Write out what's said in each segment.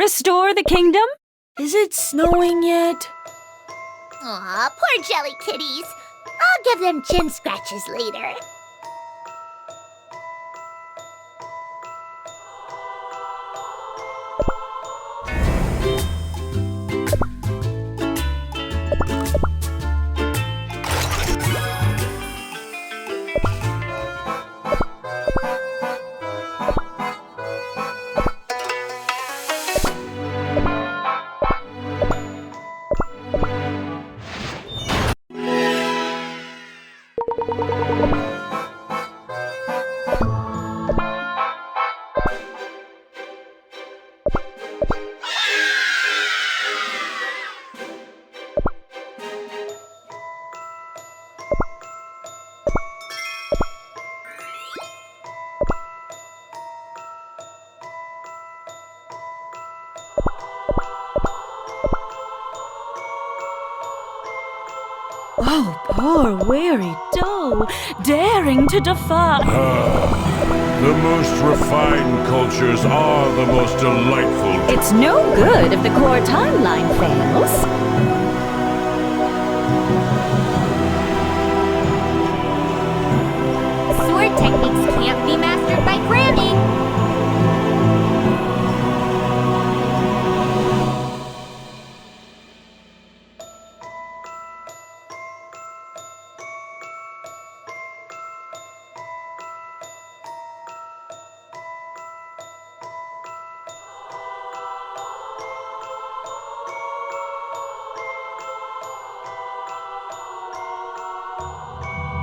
Restore the kingdom? Is it snowing yet? Aw, poor jelly kitties. I'll give them chin scratches later. Oh, poor weary doe, daring to defy. The most refined cultures are the most delightful. It's no good if the core timeline fails. Sword techniques can't be mastered by cramming.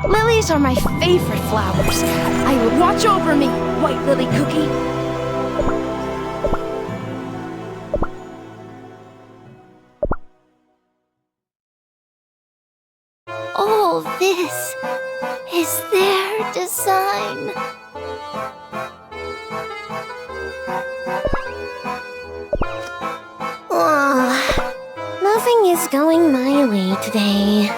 Lilies are my favorite flowers. I will watch over me, White Lily Cookie. All this is their design. Nothing is going my way today.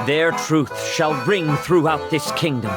Their truth shall ring throughout this kingdom.